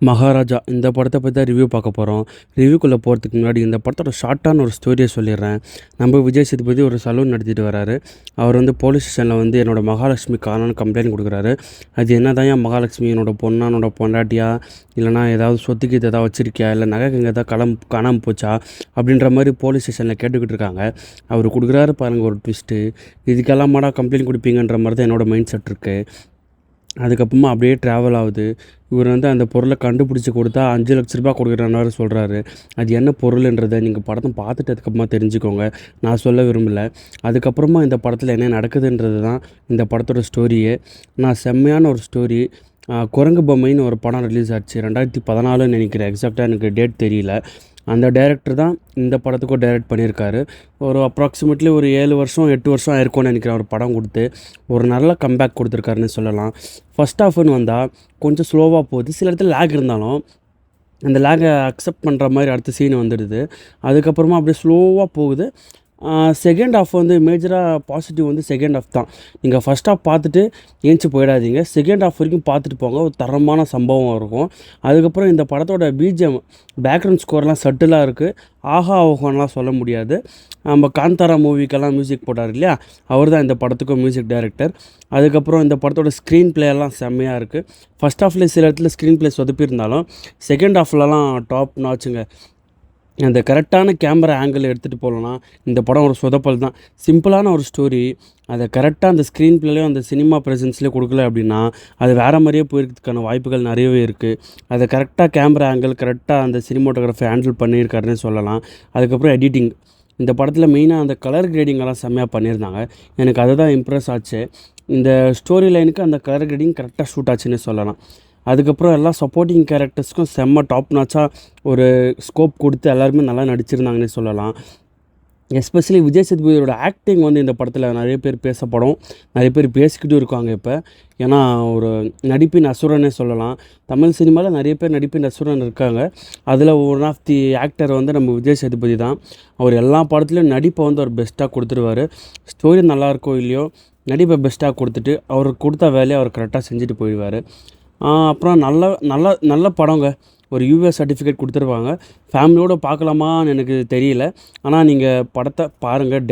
மகாராஜா இந்த படத்த பத்தி தான் ரிவ்யூ பார்க்க போறோம். ரிவ்யூக்குள்ள போறதுக்கு முன்னாடி இந்த படத்தோட ஷார்ட்டான ஒரு ஸ்டோரிய சொல்லிர்றேன். நம்ம விஜய் சேதுபதி ஒரு சலூன் நடத்திட்டு வராரு. அவர் போலீஸ் ஸ்டேஷன்ல என்னோட மகாலட்சுமி காணோம்னு கம்ப்ளைண்ட் குடுக்குறாரு. அது என்னதான் ஏன் மகாலட்சுமி என்னோட பொண்ணா, என்னோட பொண்டாட்டியா, இல்லைனா ஏதாவது சொத்து கித்து ஏதாவது வச்சிருக்கியா, இல்லை நகை கிங்க ஏதாவது காணாம போச்சா அப்படின்ற மாதிரி போலீஸ் ஸ்டேஷனில் கேட்டுக்கிட்டு இருக்காங்க. அவர் கொடுக்குறாரு பாருங்க ஒரு ட்விஸ்ட்டு. இதுக்கெல்லாமாடா கம்ப்ளைண்ட் கொடுப்பீங்கன்ற மாதிரி தான் என்னோட மைண்ட் செட் இருக்குது. அதுக்கப்புறமா அப்படியே ட்ராவல் ஆகுது. இவர் அந்த பொருளை கண்டுபிடிச்சி கொடுத்தா ரூ. 5,00,000 கொடுக்குறேன்னாரு சொல்கிறாரு. அது என்ன பொருளுன்றதை நீங்கள் படத்தை பார்த்துட்டு அதுக்கப்புறமா தெரிஞ்சுக்கோங்க. நான் சொல்ல விரும்பல. அதுக்கப்புறமா இந்த படத்தில் என்ன நடக்குதுன்றது தான் இந்த படத்தோட ஸ்டோரியே. நான் செம்மையான ஒரு ஸ்டோரி. குரங்கு பொம்மைன்னு ஒரு படம் ரிலீஸ் ஆச்சு 2014ன்னு நினைக்கிறேன். எக்ஸாக்டாக எனக்கு டேட் தெரியல. அந்த டைரக்டர் தான் இந்த படத்துக்கும் டைரக்ட் பண்ணியிருக்காரு. ஒரு அப்ராக்சிமேட்லி ஒரு 7 வருஷம் 8 வருஷம் ஆயிருக்கும்னு நினைக்கிறேன் ஒரு படம் கொடுத்து. ஒரு நல்ல கம்பேக் கொடுத்துருக்காருன்னு சொல்லலாம். ஃபஸ்ட் ஹாஃப்னு வந்தால் கொஞ்சம் ஸ்லோவாக போகுது. சில இடத்துல லேக் இருந்தாலும் அந்த லேகை அக்செப்ட் பண்ணுற மாதிரி அடுத்த சீன் வந்துடுது. அதுக்கப்புறமா அப்படியே ஸ்லோவாக போகுது. செகண்ட் ஹாஃப் மேஜராக பாசிட்டிவ் செகண்ட் ஹாஃப் தான். நீங்கள் ஃபஸ்ட் ஹாஃப் பார்த்துட்டு ஏந்திச்சு போயிடாதீங்க. செகண்ட் ஹாஃப் வரைக்கும் பார்த்துட்டு போங்க. ஒரு தரமான சம்பவம் இருக்கும். அதுக்கப்புறம் இந்த படத்தோட பிஜிஎம் பேக்ரவுண்ட் ஸ்கோர்லாம் சட்டிலாக இருக்குது. ஆஹா ஓஹோன்லாம் சொல்ல முடியாது. நம்ம காந்தாரா மூவிக்கெல்லாம் மியூசிக் போட்டார் இல்லையா, அவர் தான் இந்த படத்துக்கும் மியூசிக் டைரக்டர். அதுக்கப்புறம் இந்த படத்தோட ஸ்க்ரீன் பிளேயெல்லாம் செம்மையாக இருக்குது. ஃபஸ்ட் ஹாஃப்லேயே சில இடத்துல ஸ்க்ரீன் பிளே சொதப்பியிருந்தாலும் செகண்ட் ஹாஃப்லலாம் டாப் நாச்சுங்க. அந்த கரெக்டான கேமரா ஆங்கிள் எடுத்துகிட்டு போகலன்னா இந்த படம் ஒரு சொதப்பல் தான். சிம்பிளான ஒரு ஸ்டோரி அதை கரெக்டாக அந்த ஸ்க்ரீன் பிளேலையும் அந்த சினிமா ப்ரெசன்ஸ்லேயும் கொடுக்கல அப்படின்னா அது வேறு மாதிரியே போயிருக்கிறதுக்கான வாய்ப்புகள் நிறையவே இருக்குது. அதை கரெக்டாக கேமரா ஆங்கிள் கரெக்டாக அந்த சினிமோட்டோகிராஃபி ஹேண்டில் பண்ணியிருக்காருன்னு சொல்லலாம். அதுக்கப்புறம் எடிட்டிங் இந்த படத்தில் மெயினாக அந்த கலர் கிரேடிங்கெல்லாம் செம்மையாக பண்ணியிருந்தாங்க. எனக்கு அதுதான் இம்ப்ரெஸ் ஆச்சு. இந்த ஸ்டோரி லைனுக்கு அந்த கலர் கிரேடிங் கரெக்டாக ஷூட் ஆச்சுன்னு சொல்லலாம். அதுக்கப்புறம் எல்லா சப்போர்ட்டிங் கேரக்டர்ஸ்க்கும் செம்ம டாப் நாச்சாக ஒரு ஸ்கோப் கொடுத்து எல்லாருமே நல்லா நடிச்சிருந்தாங்கன்னே சொல்லலாம். எஸ்பெஷலி விஜய் சேதுபதியோட ஆக்டிங் இந்த படத்தில் நிறைய பேர் பேசப்படும். நிறைய பேர் பேசிக்கிட்டும் இருக்காங்க இப்போ. ஏன்னா ஒரு நடிப்பின் அசுரனே சொல்லலாம். தமிழ் சினிமாவில் நிறைய பேர் நடிப்பின் அசுரன் இருக்காங்க. அதில் ஒன் ஆஃப் தி ஆக்டர் நம்ம விஜய் சேதுபதி தான். அவர் எல்லா படத்துலையும் நடிப்பை அவர் பெஸ்ட்டாக கொடுத்துருவார். ஸ்டோரி நல்லாயிருக்கோ இல்லையோ நடிப்பை பெஸ்ட்டாக கொடுத்துட்டு அவருக்கு கொடுத்த வேலையை அவர் கரெக்டாக செஞ்சுட்டு போயிடுவார். அப்புறம் நல்ல நல்ல நல்ல படங்க. ஒரு யூஎஸ் சர்டிஃபிகேட் கொடுத்துருவாங்க. ஃபேமிலியோடு பார்க்கலாமான்னு எனக்கு தெரியல. ஆனால் நீங்கள் படத்தை பாருங்கள்.